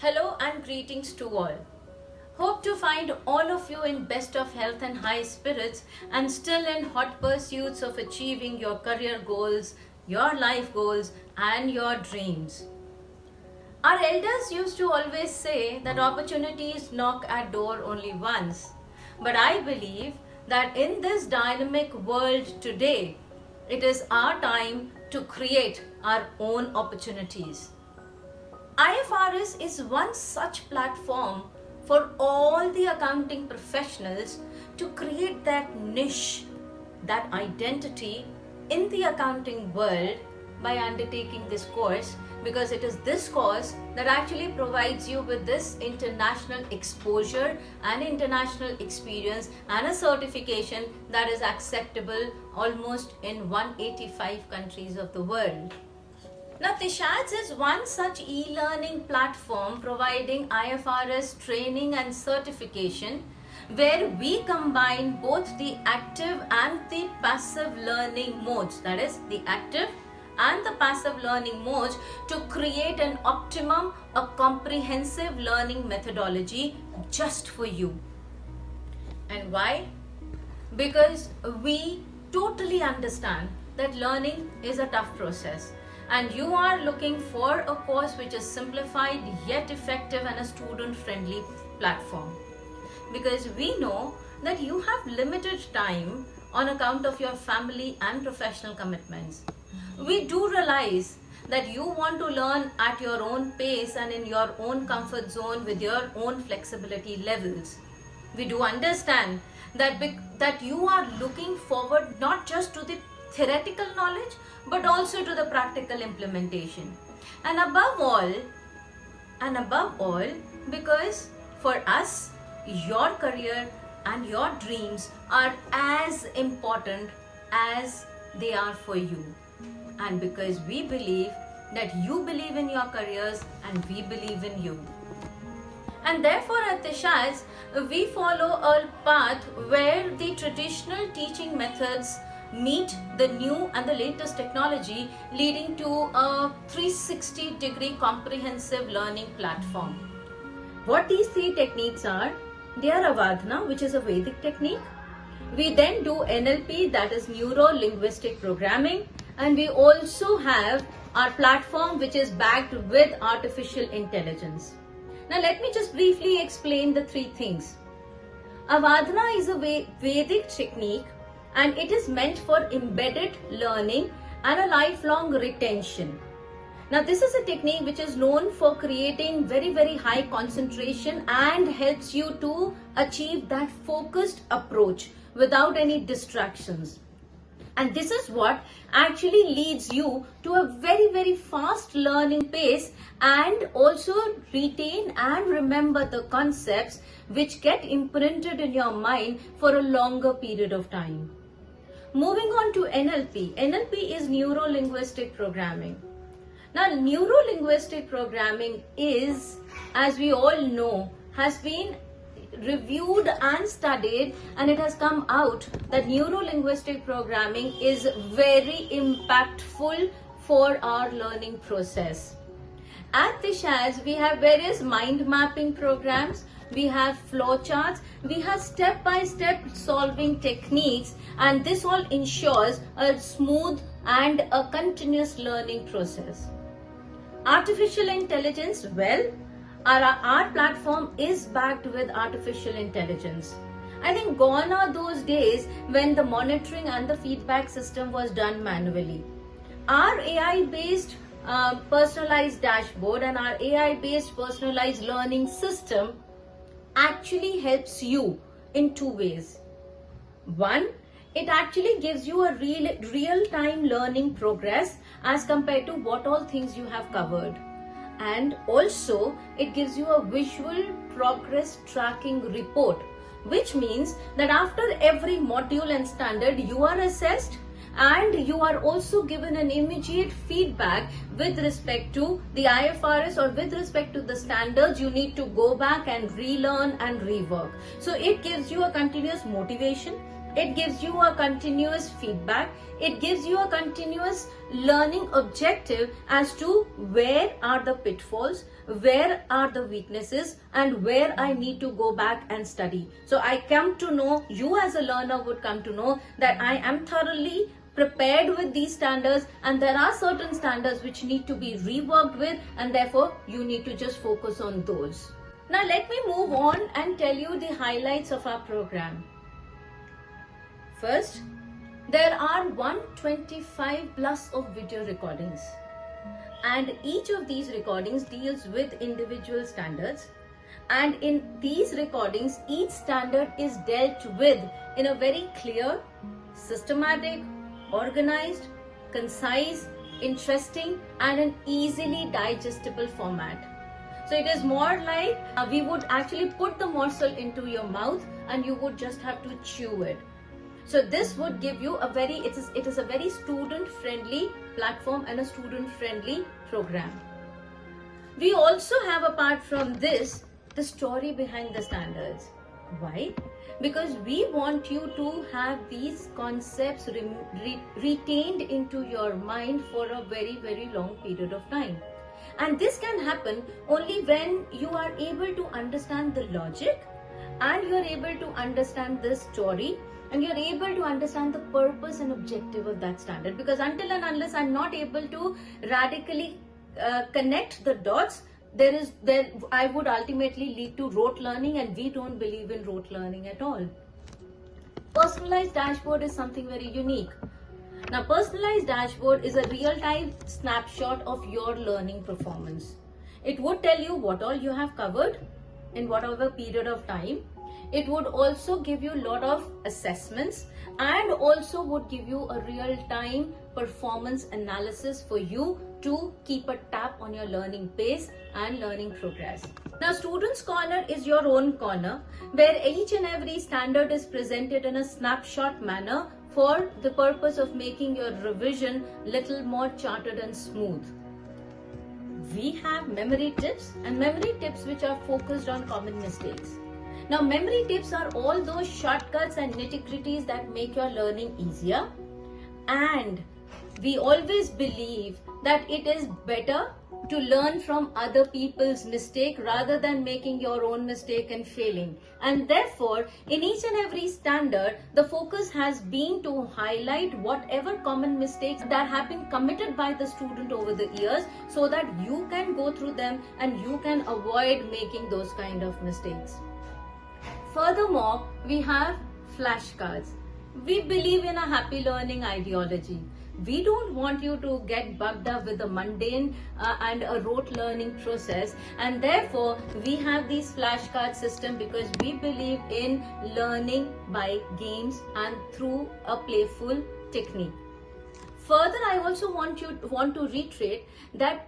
Hello and greetings to all. Hope to find all of you in best of health and high spirits and still in hot pursuits of achieving your career goals, your life goals and your dreams. Our elders used to always say that opportunities knock at door only once. But I believe that in this dynamic world today, it is our time to create our own opportunities. IFRS is one such platform for all the accounting professionals to create that niche, that identity in the accounting world by undertaking this course, because it is this course that actually provides you with this international exposure and international experience and a certification that is acceptable almost in 185 countries of the world. Now, Tishadz is one such e-learning platform providing IFRS training and certification where we combine both the active and the passive learning modes, that is the active and the passive learning modes, to create an optimum, a comprehensive learning methodology just for you. And why? Because we totally understand that learning is a tough process. And you are looking for a course which is simplified yet effective and a student-friendly platform. Because we know that you have limited time on account of your family and professional commitments. We do realize that you want to learn at your own pace and in your own comfort zone with your own flexibility levels. We do understand that you are looking forward not just to the theoretical knowledge but also to the practical implementation, and above all, because for us your career and your dreams are as important as they are for you, and because we believe that you believe in your careers and we believe in you. And therefore at Tishadz, we follow a path where the traditional teaching methods meet the new and the latest technology, leading to a 360-degree comprehensive learning platform. What these three techniques are, they are Avadhna, which is a Vedic technique. We then do NLP, that is Neuro, linguistic programming, and we also have our platform which is backed with artificial intelligence. Now let me just briefly explain the three things. Avadhna is a Vedic technique and it is meant for embedded learning and a lifelong retention. Now this is a technique which is known for creating very high concentration and helps you to achieve that focused approach without any distractions. And this is what actually leads you to a very fast learning pace and also retain and remember the concepts which get imprinted in your mind for a longer period of time. Moving on to NLP. NLP is neuro-linguistic programming. Now, neuro-linguistic programming is, as we all know, has been reviewed and studied, and it has come out that neuro-linguistic programming is very impactful for our learning process. At Tishadz, we have various mind mapping programs, we have flowcharts, we have step-by-step solving techniques, and this all ensures a smooth and a continuous learning process. Artificial intelligence, well, our platform is backed with artificial intelligence. I think gone are those days when the monitoring and the feedback system was done manually. Our AI-based personalized dashboard and our AI-based personalized learning system actually helps you in two ways. One, it actually gives you a real-time learning progress as compared to what all things you have covered. And also it gives you a visual progress tracking report, which means that after every module and standard you are assessed and you are also given an immediate feedback with respect to the IFRS or with respect to the standards you need to go back and relearn and rework. So it gives you a continuous motivation, it gives you a continuous feedback, it gives you a continuous learning objective as to where are the pitfalls, where are the weaknesses and where I need to go back and study. So I come to know, you as a learner would come to know that I am thoroughly prepared with these standards, and there are certain standards which need to be reworked with, and therefore you need to just focus on those. Now let me move on and tell you the highlights of our program. First, there are 125 plus of video recordings, and each of these recordings deals with individual standards, and in these recordings each standard is dealt with in a very clear, systematic, organized, concise, interesting and an easily digestible format. So it is more like we would actually put the morsel into your mouth and you would just have to chew it. So this would give you it is a very student friendly platform and a student friendly program. We also have, apart from this, the story behind the standards. Why? Because we want you to have these concepts retained into your mind for a very, very long period of time. And this can happen only when you are able to understand the logic and you are able to understand the story and you're able to understand the purpose and objective of that standard. Because until and unless I'm not able to radically connect the dots, I would ultimately lead to rote learning, and we don't believe in rote learning at all. Personalized dashboard is something very unique. Now, personalized dashboard is a real-time snapshot of your learning performance. It would tell you what all you have covered in whatever period of time. It would also give you a lot of assessments and also would give you a real-time performance analysis for you to keep a tap on your learning pace and learning progress. Now, Students' Corner is your own corner where each and every standard is presented in a snapshot manner for the purpose of making your revision little more charted and smooth. We have memory tips and memory tips which are focused on common mistakes. Now, memory tips are all those shortcuts and nitty-gritties that make your learning easier, and we always believe that it is better to learn from other people's mistake rather than making your own mistake and failing. And therefore, in each and every standard, the focus has been to highlight whatever common mistakes that have been committed by the student over the years so that you can go through them and you can avoid making those kind of mistakes. Furthermore, we have flashcards. We believe in a happy learning ideology. We don't want you to get bugged up with a mundane and a rote learning process, and therefore we have these flashcard system because we believe in learning by games and through a playful technique. Further, I also want to reiterate that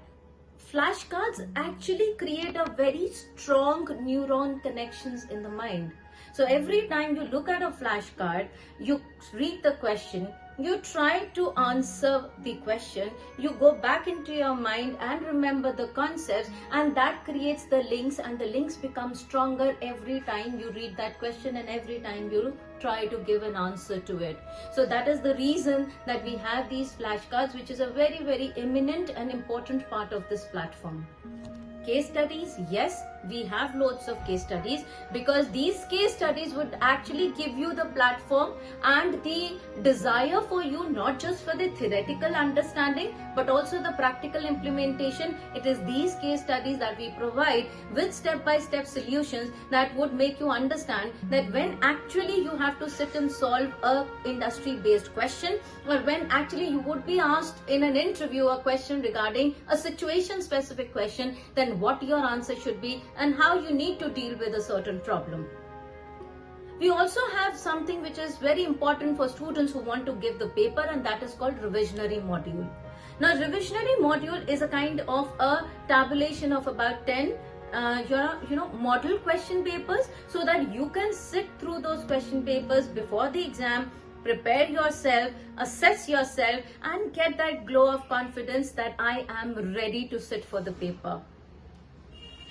flashcards actually create a very strong neuron connections in the mind. So every time you look at a flashcard, you read the question, you try to answer the question, you go back into your mind and remember the concepts, and that creates the links, and the links become stronger every time you read that question and every time you try to give an answer to it. So that is the reason that we have these flashcards, which is a very, very eminent and important part of this platform. Case studies, yes, we have loads of case studies because these case studies would actually give you the platform and the desire for you, not just for the theoretical understanding but also the practical implementation. It is these case studies that we provide with step-by-step solutions that would make you understand that when actually you have to sit and solve a industry-based question, or when actually you would be asked in an interview a question regarding a situation-specific question, then what your answer should be and how you need to deal with a certain problem. We also have something which is very important for students who want to give the paper, and that is called revisionary module. Now, revisionary module is a kind of a tabulation of about 10 model question papers, so that you can sit through those question papers before the exam, prepare yourself, assess yourself, and get that glow of confidence that I am ready to sit for the paper.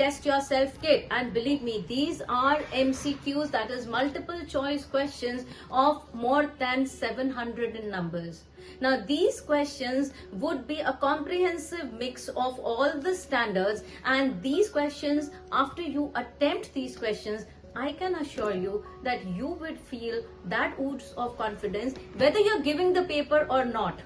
test yourself kit, and believe me, these are MCQs, that is multiple choice questions of more than 700 in numbers. Now these questions would be a comprehensive mix of all the standards, and these questions, after you attempt these questions, I can assure you that you would feel that ooze of confidence, whether you're giving the paper or not.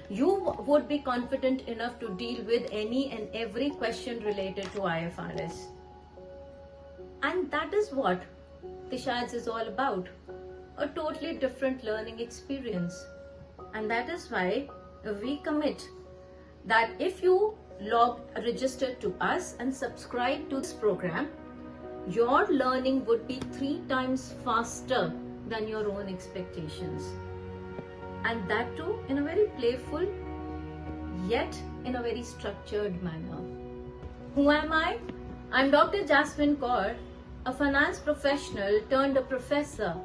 You would be confident enough to deal with any and every question related to IFRS. And that is what Tishadz is all about. A totally different learning experience. And that is why we commit that if you register to us and subscribe to this program, your learning would be 3 times faster than your own expectations. And that too in a very playful, yet in a very structured manner. Who am I? I'm Dr. Jasmine Kaur, a finance professional turned a professor,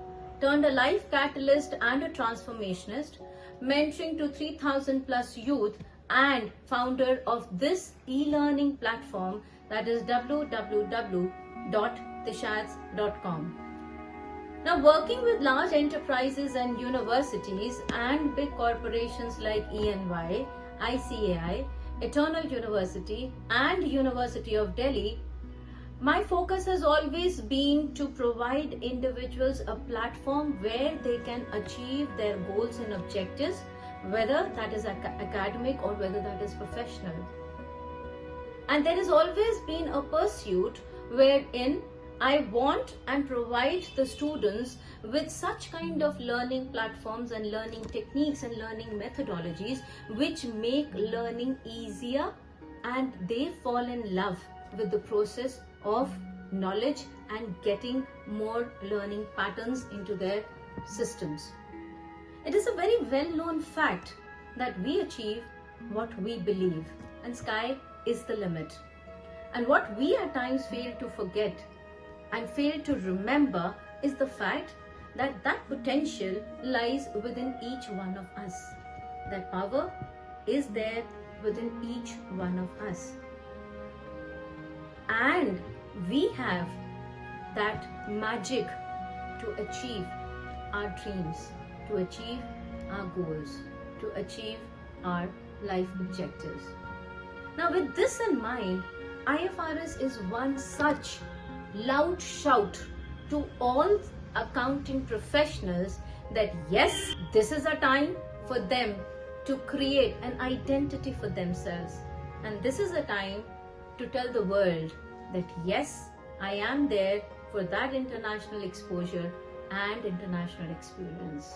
turned a life catalyst and a transformationist, mentoring to 3,000 plus youth and founder of this e-learning platform, that is www.tishadz.com. Now, working with large enterprises and universities and big corporations like ENY, ICAI, Eternal University and University of Delhi, my focus has always been to provide individuals a platform where they can achieve their goals and objectives, whether that is academic or whether that is professional. And there has always been a pursuit wherein I want and provide the students with such kind of learning platforms and learning techniques and learning methodologies which make learning easier, and they fall in love with the process of knowledge and getting more learning patterns into their systems. It is a very well-known fact that we achieve what we believe, and sky is the limit. And what we at times fail to forget and fail to remember is the fact that that potential lies within each one of us. That power is there within each one of us. And we have that magic to achieve our dreams, to achieve our goals, to achieve our life objectives. Now, with this in mind, IFRS is one such loud shout to all accounting professionals that yes, this is a time for them to create an identity for themselves. And this is a time to tell the world that yes, I am there for that international exposure and international experience.